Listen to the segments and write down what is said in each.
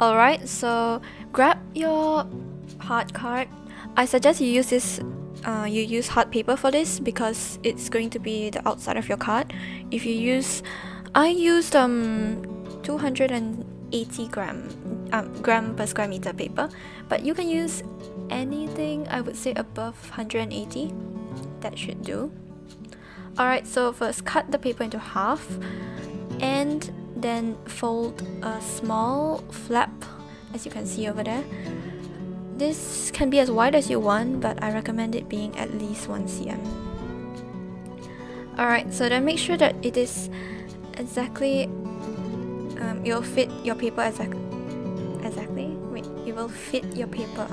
Alright, so grab your hard card. I suggest you use this. You use hard paper for this because it's going to be the outside of your card. If you use, I used 280 gram per square meter paper, but you can use anything. I would say above 180. That should do. Alright, so first cut the paper into half and then fold a small flap, as you can see over there. This can be as wide as you want, but I recommend it being at least 1 cm. Alright, so then make sure that it is exactly, you'll fit your paper exactly. Wait, it will fit your paper.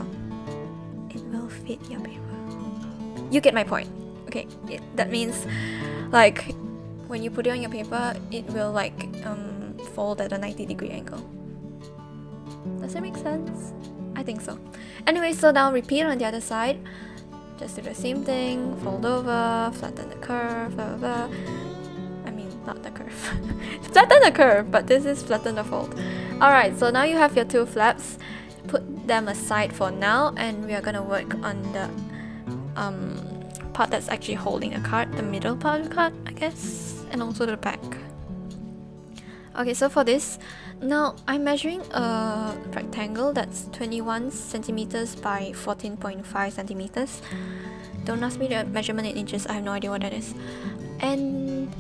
It will fit your paper. You get my point. Okay, that means like when you put it on your paper, it will like fold at a 90-degree angle. Does that make sense? I think so. Anyway, so now repeat on the other side. Just do the same thing. Fold over, flatten the curve, blah blah blah. I mean, not the curve. Flatten the curve, but this is flatten the fold. Alright, so now you have your two flaps. Put them aside for now, and we are gonna work on the part that's actually holding the card, the middle part of the card, I guess, and also the back. Okay, so for this, now I'm measuring a rectangle that's 21 centimeters by 14.5 centimeters. Don't ask me the measurement in inches, I have no idea what that is. And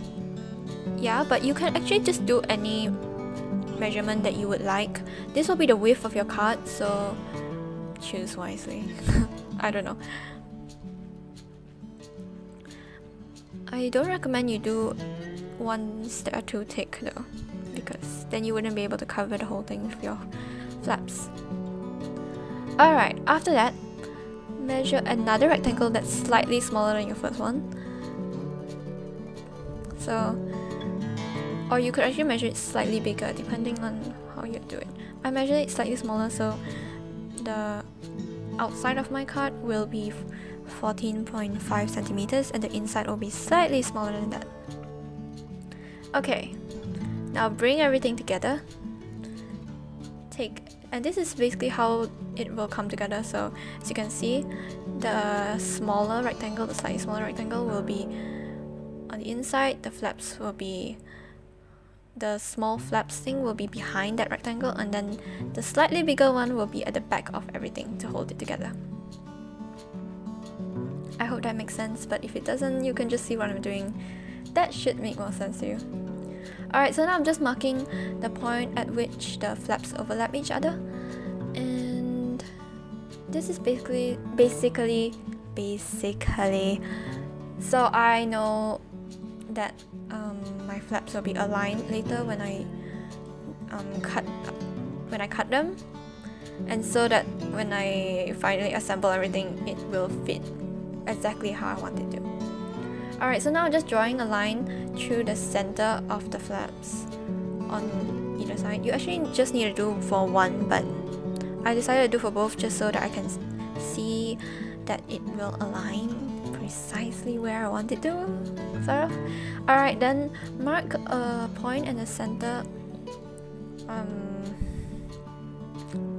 yeah, but you can actually just do any measurement that you would like. This will be the width of your card, so choose wisely. I don't know. I don't recommend you do ones that are too thick though, because then you wouldn't be able to cover the whole thing with your flaps. Alright, after that, measure another rectangle that's slightly smaller than your first one. So, or you could actually measure it slightly bigger depending on how you do it. I measured it slightly smaller, so the outside of my card will be 14.5 centimeters and the inside will be slightly smaller than that. Okay, now bring everything together. And this is basically how it will come together. So as you can see, the smaller rectangle, the slightly smaller rectangle will be on the inside, the flaps will be, the small flaps thing will be behind that rectangle, and then the slightly bigger one will be at the back of everything to hold it together. I hope that makes sense, but if it doesn't, you can just see what I'm doing. That should make more sense to you. Alright, so now I'm just marking the point at which the flaps overlap each other. And this is basically so I know that my flaps will be aligned later when I cut them, and so that when I finally assemble everything, it will fit exactly how I want it to. Alright, so now I'm just drawing a line through the center of the flaps on either side. You actually just need to do for one, but I decided to do for both just so that I can see that it will align precisely where I want it to, sort of. Alright, then mark a point in the center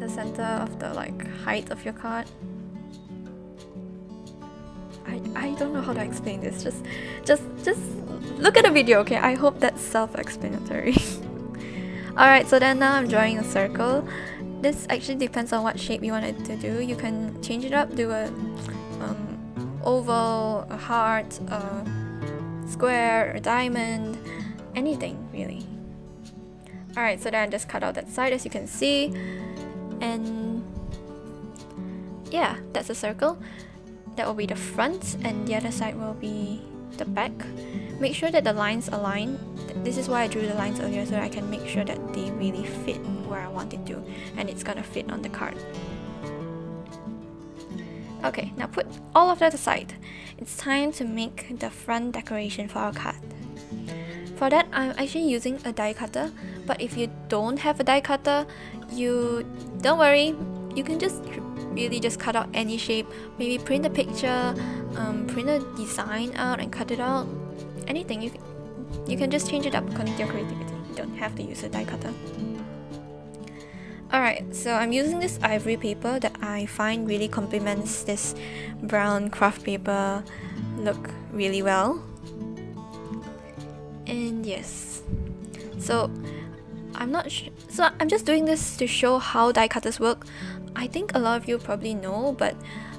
of the like height of your card. I don't know how to explain this. Just look at the video, okay? I hope that's self-explanatory. Alright, so then now I'm drawing a circle. This actually depends on what shape you want it to do. You can change it up, do a oval, a heart, a square, a diamond, anything really. Alright, so then I just cut out that side as you can see, and yeah, that's a circle. That will be the front, and the other side will be the back. Make sure that the lines align. This is why I drew the lines earlier, so that I can make sure that they really fit where I want it to, and it's gonna fit on the card. Okay, now put all of that aside. It's time to make the front decoration for our card. For that, I'm actually using a die cutter, but if you don't have a die cutter, don't worry, you can just really just cut out any shape. Maybe print a picture, print a design out and cut it out. Anything, you can just change it up according to your creativity. You don't have to use a die cutter. Alright, so I'm using this ivory paper that I find really complements this brown craft paper look really well. And yes, so I'm just doing this to show how die cutters work. I think a lot of you probably know, but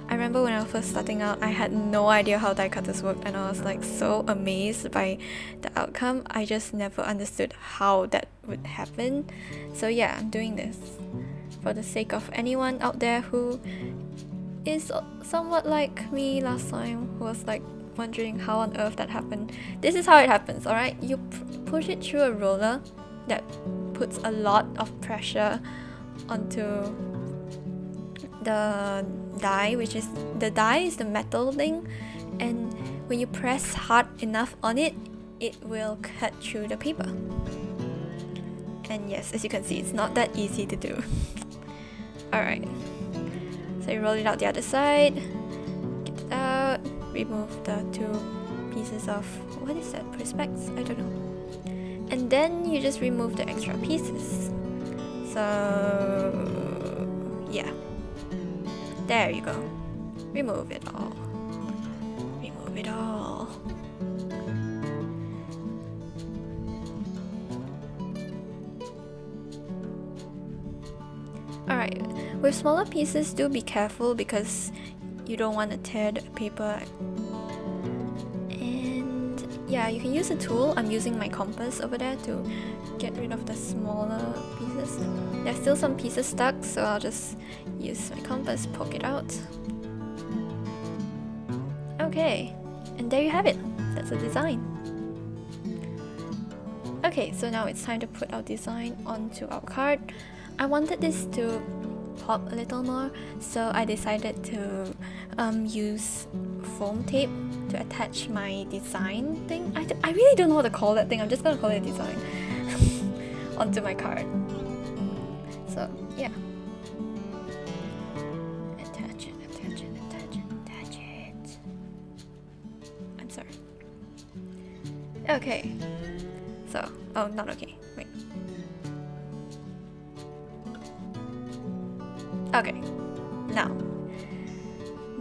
I remember when I was first starting out, I had no idea how die cutters worked, and I was like so amazed by the outcome. I just never understood how that would happen. So yeah, I'm doing this for the sake of anyone out there who is somewhat like me last time, who was like wondering how on earth that happened. This is how it happens, alright? You push it through a roller that puts a lot of pressure onto the die, which is the metal thing, and when you press hard enough on it, it will cut through the paper. And yes, as you can see, it's not that easy to do. Alright, so you roll it out the other side, get it out, remove the two pieces of, what is that, perspex? I don't know. And then you just remove the extra pieces. So yeah, there you go. Remove it all. Remove it all. Alright, with smaller pieces, do be careful because you don't want to tear the paper. And yeah, you can use a tool. I'm using my compass over there to get rid of the smaller pieces. There's still some pieces stuck, so I'll just use my compass, poke it out. Okay, and there you have it. That's a design. Okay, so now it's time to put our design onto our card. I wanted this to pop a little more, so I decided to use foam tape to attach my design thing. I really don't know what to call that thing. I'm just gonna call it design onto my card. So yeah, attach it, attach it, attach it, attach it. I'm sorry. Okay, so not okay. Wait. Okay, now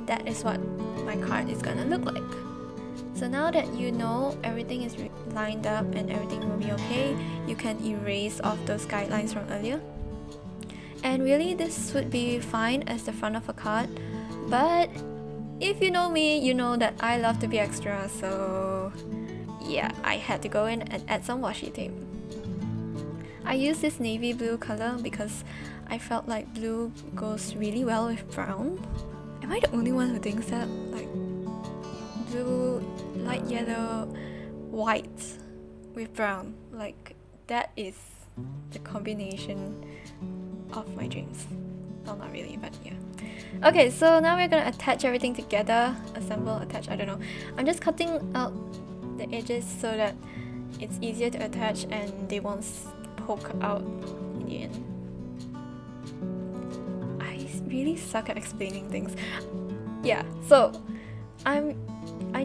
that is what my card is gonna look like. So now that you know everything is lined up and everything will be okay, you can erase off those guidelines from earlier. And really, this would be fine as the front of a card, but if you know me, you know that I love to be extra, so yeah, I had to go in and add some washi tape. I used this navy blue color because I felt like blue goes really well with brown. Am I the only one who thinks that? Like blue, light yellow, white with brown. Like that is the combination of my dreams. Well, not really, but yeah. Okay, so now we're gonna attach everything together. Assemble, attach, I don't know. I'm just cutting out the edges so that it's easier to attach and they won't poke out in the end. I really suck at explaining things. Yeah, so I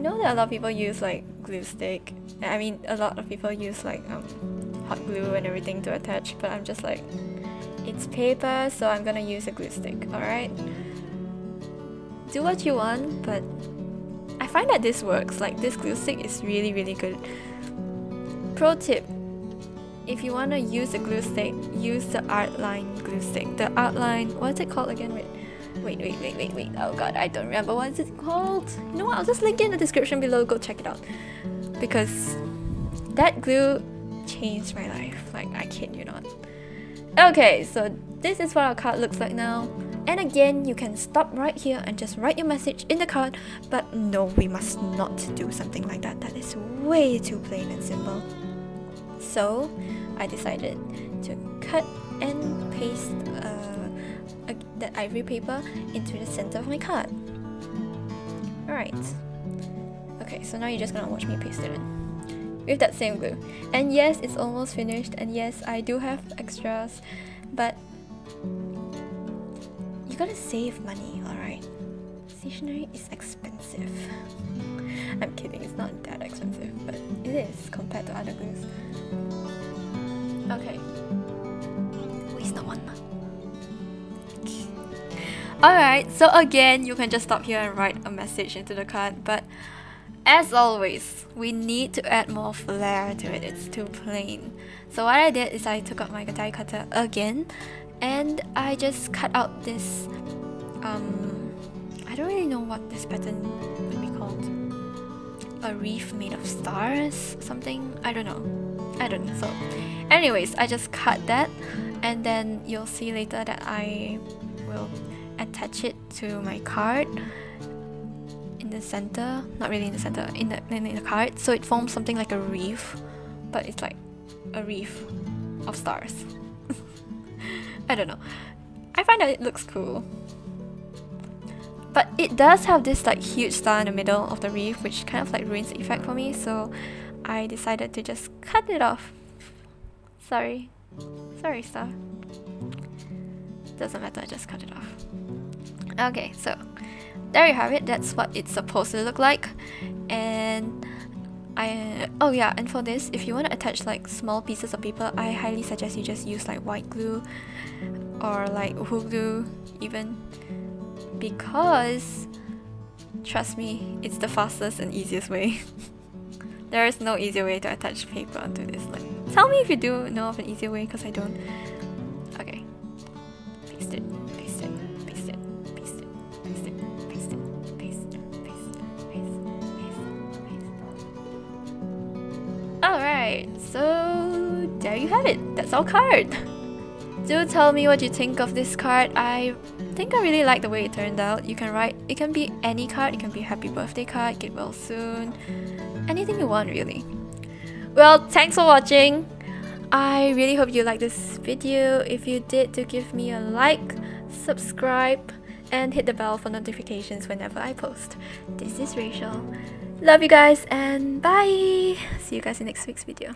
know that a lot of people use like glue stick. I mean, a lot of people use like hot glue and everything to attach, but I'm just like, it's paper, so I'm gonna use a glue stick, alright? Do what you want, but I find that this works. Like, this glue stick is really, really good. Pro tip, if you want to use a glue stick, use the Artline glue stick. The Artline, what's it called again? Wait. Oh god, I don't remember what it's called. You know what, I'll just link it in the description below, go check it out. Because that glue changed my life, like I kid you not. Okay, so this is what our card looks like now. And again, you can stop right here and just write your message in the card, but no, we must not do something like that. That is way too plain and simple. So I decided to cut and paste that ivory paper into the center of my card. Alright. Okay, so now you're just gonna watch me paste it in with that same glue. And yes, it's almost finished, and yes, I do have extras, but you gotta save money, alright? Stationery is expensive. I'm kidding, it's not that expensive, but it is compared to other glues. Okay. Waste not one. Alright, so again, you can just stop here and write a message into the card, but as always, we need to add more flair to it. It's too plain. So what I did is I took out my die cutter again, and I just cut out this, I don't really know what this pattern would be called. A wreath made of stars? Something? I don't know. So anyways, I just cut that, and then you'll see later that I will attach it to my card in the center. Not really in the center, in the card, so it forms something like a wreath, but it's like a wreath of stars. I don't know. I find that it looks cool. But it does have this like huge star in the middle of the wreath, which kind of like ruins the effect for me, so I decided to just cut it off. Sorry star. Doesn't matter, I just cut it off. Okay, so there you have it. That's what it's supposed to look like. And oh yeah, and for this, if you want to attach like small pieces of paper, I highly suggest you just use like white glue or like wool glue even, because trust me, it's the fastest and easiest way. There is no easier way to attach paper onto this. Like, tell me if you do know of an easier way, because I don't. Okay, paste it, paste it, paste it, paste it, paste it, paste it, paste, paste, paste, paste, paste. Alright, so there you have it. That's our card. Do tell me what you think of this card. I think I really like the way it turned out. You can write, it can be any card, it can be a happy birthday card, get well soon, anything you want really. Well, thanks for watching. I really hope you liked this video. If you did, do give me a like, subscribe, and hit the bell for notifications whenever I post. This is Rachel. Love you guys and bye! See you guys in next week's video.